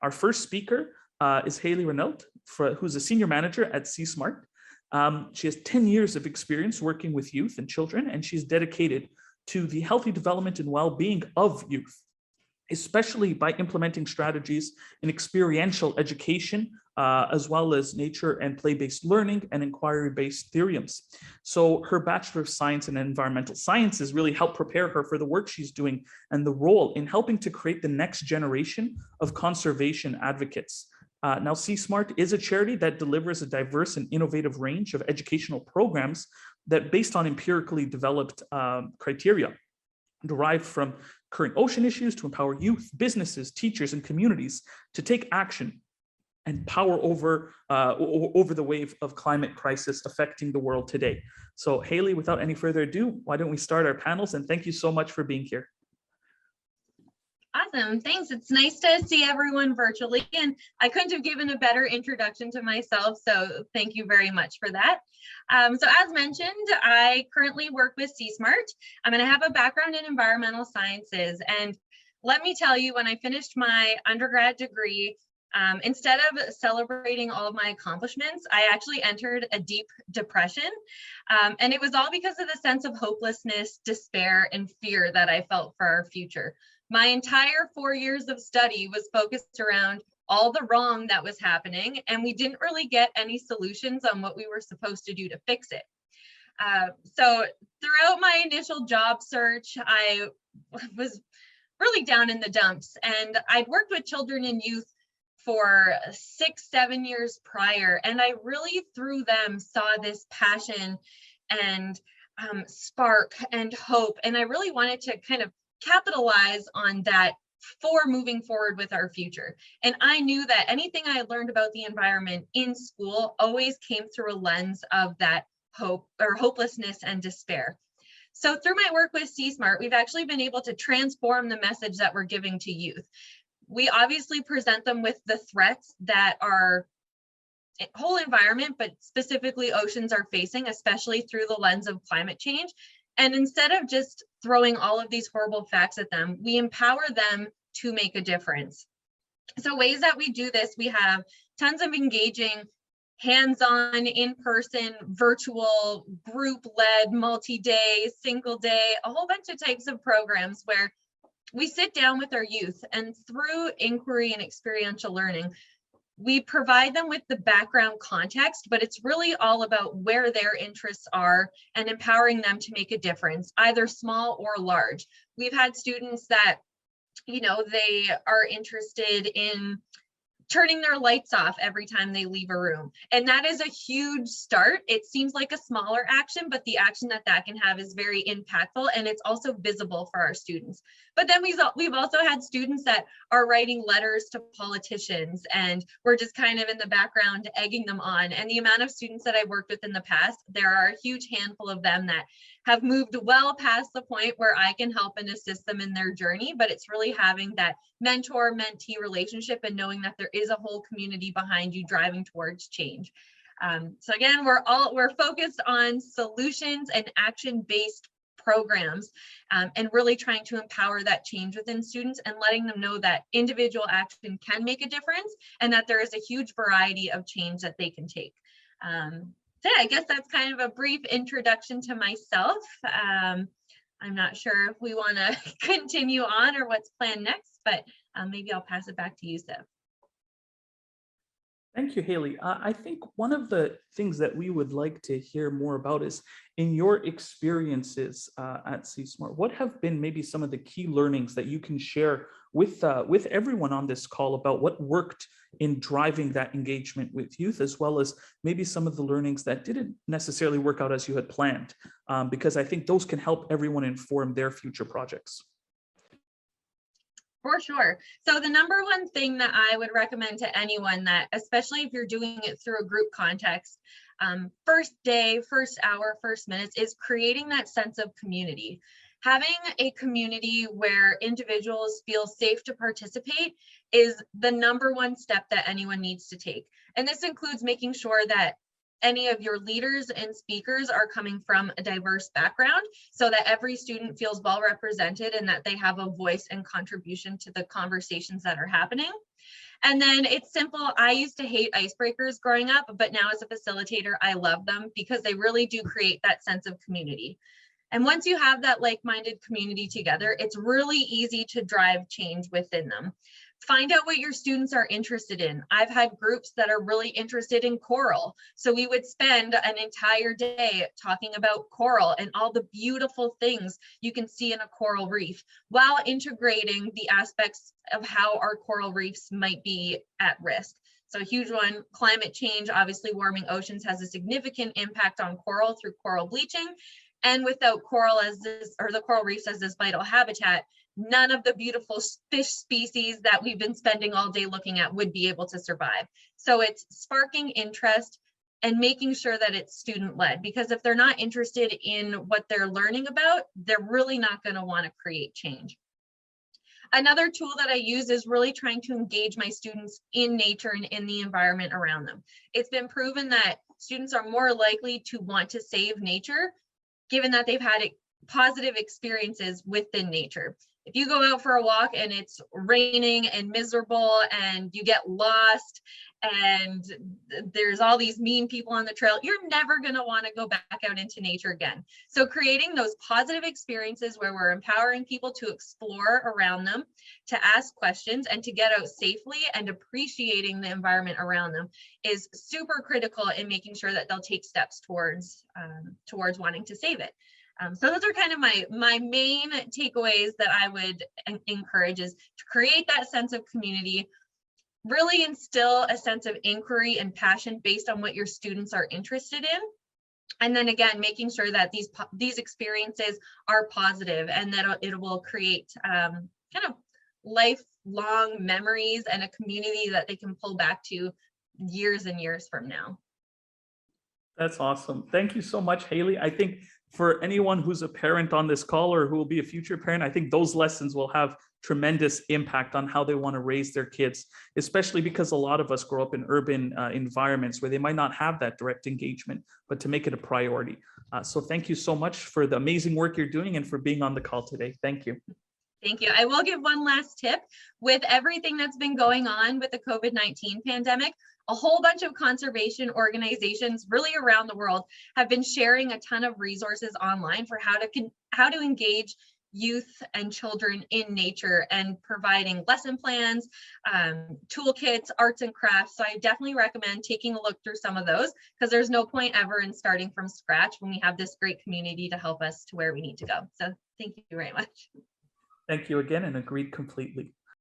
Our first speaker is Hailey Renaud, who's a senior manager at C-Smart. She has 10 years of experience working with youth and children, and she's dedicated to the healthy development and well-being of youth, especially by implementing strategies in experiential education, as well as nature and play-based learning and inquiry-based theorems. So her Bachelor of Science in Environmental Sciences really helped prepare her for the work she's doing and the role in helping to create the next generation of conservation advocates. Now, C-Smart is a charity that delivers a diverse and innovative range of educational programs that based on empirically developed criteria derived from current ocean issues to empower youth, businesses, teachers, and communities to take action and power over the wave of climate crisis affecting the world today. So Hailey, without any further ado, why don't we start our panels? And thank you so much for being here. Awesome, thanks. It's nice to see everyone virtually, and I couldn't have given a better introduction to myself, so thank you very much for that. So as mentioned, I currently work with C-Smart. I'm going to have a background in environmental sciences, and let me tell you, when I finished my undergrad degree, instead of celebrating all of my accomplishments, I actually entered a deep depression. And it was all because of the sense of hopelessness, despair, and fear that I felt for our future. My entire 4 years of study was focused around all the wrong that was happening, and we didn't really get any solutions on what we were supposed to do to fix it. So throughout my initial job search, I was really down in the dumps, and I'd worked with children and youth for 6-7 years prior, and I really through them saw this passion and spark and hope, and I really wanted to kind of capitalize on that for moving forward with our future. And I knew that anything I had learned about the environment in school always came through a lens of that hope or hopelessness and despair. So through my work with C-Smart, we've actually been able to transform the message that we're giving to youth. We obviously present them with the threats that our whole environment, but specifically oceans, are facing, especially through the lens of climate change. And instead of just throwing all of these horrible facts at them, we empower them to make a difference. So ways that we do this, we have tons of engaging, hands-on, in-person, virtual, group-led, multi-day, single day, a whole bunch of types of programs where we sit down with our youth, and through inquiry and experiential learning, we provide them with the background context, but it's really all about where their interests are and empowering them to make a difference, either small or large. We've had students that, you know, they are interested in turning their lights off every time they leave a room. And that is a huge start. It seems like a smaller action, but the action that that can have is very impactful, and it's also visible for our students. But then we've also had students that are writing letters to politicians, and we're just kind of in the background egging them on. And the amount of students that I've worked with in the past, there are a huge handful of them that have moved well past the point where I can help and assist them in their journey, but it's really having that mentor-mentee relationship and knowing that there is a whole community behind you driving towards change. So again, we're focused on solutions and action-based programs, and really trying to empower that change within students and letting them know that individual action can make a difference and that there is a huge variety of change that they can take. So yeah, I guess that's kind of a brief introduction to myself. I'm not sure if we want to continue on or what's planned next, but maybe I'll pass it back to you, Seth. Thank you, Hailey. I think one of the things that we would like to hear more about is, in your experiences at C-Smart, what have been maybe some of the key learnings that you can share with everyone on this call about what worked in driving that engagement with youth, as well as maybe some of the learnings that didn't necessarily work out as you had planned, because I think those can help everyone inform their future projects. For sure. So the number one thing that I would recommend to anyone, that especially if you're doing it through a group context, first day, first hour, first minutes, is creating that sense of community. Having a community where individuals feel safe to participate is the number one step that anyone needs to take. And this includes making sure that any of your leaders and speakers are coming from a diverse background, so that every student feels well represented and that they have a voice and contribution to the conversations that are happening. And then it's simple. I used to hate icebreakers growing up, but now as a facilitator, I love them because they really do create that sense of community. And once you have that like-minded community together, it's really easy to drive change within them. Find out what your students are interested in. I've had groups that are really interested in coral. So we would spend an entire day talking about coral and all the beautiful things you can see in a coral reef, while integrating the aspects of how our coral reefs might be at risk. So a huge one, climate change. Obviously, warming oceans has a significant impact on coral through coral bleaching. And without coral as this, or the coral reefs as this vital habitat, none of the beautiful fish species that we've been spending all day looking at would be able to survive. So it's sparking interest and making sure that it's student-led, because if they're not interested in what they're learning about, they're really not going to want to create change. Another tool that I use is really trying to engage my students in nature and in the environment around them. It's been proven that students are more likely to want to save nature, given that they've had positive experiences within nature. If you go out for a walk and it's raining and miserable and you get lost and there's all these mean people on the trail, you're never going to want to go back out into nature again. So creating those positive experiences where we're empowering people to explore around them, to ask questions, and to get out safely and appreciating the environment around them is super critical in making sure that they'll take steps towards wanting to save it. So those are kind of my main takeaways that I would encourage, is to create that sense of community, really instill a sense of inquiry and passion based on what your students are interested in. And then again, making sure that these experiences are positive and that it will create kind of lifelong memories and a community that they can pull back to years and years from now. That's awesome. Thank you so much, Hailey. I think for anyone who's a parent on this call or who will be a future parent, I think those lessons will have tremendous impact on how they want to raise their kids, especially because a lot of us grow up in urban environments where they might not have that direct engagement, but to make it a priority. So thank you so much for the amazing work you're doing and for being on the call today. Thank you. Thank you. I will give one last tip. With everything that's been going on with the COVID-19 pandemic, a whole bunch of conservation organizations really around the world have been sharing a ton of resources online for how to engage youth and children in nature, and providing lesson plans, toolkits, arts and crafts. So I definitely recommend taking a look through some of those, because there's no point ever in starting from scratch when we have this great community to help us to where we need to go. So thank you very much. Thank you again, and agreed completely.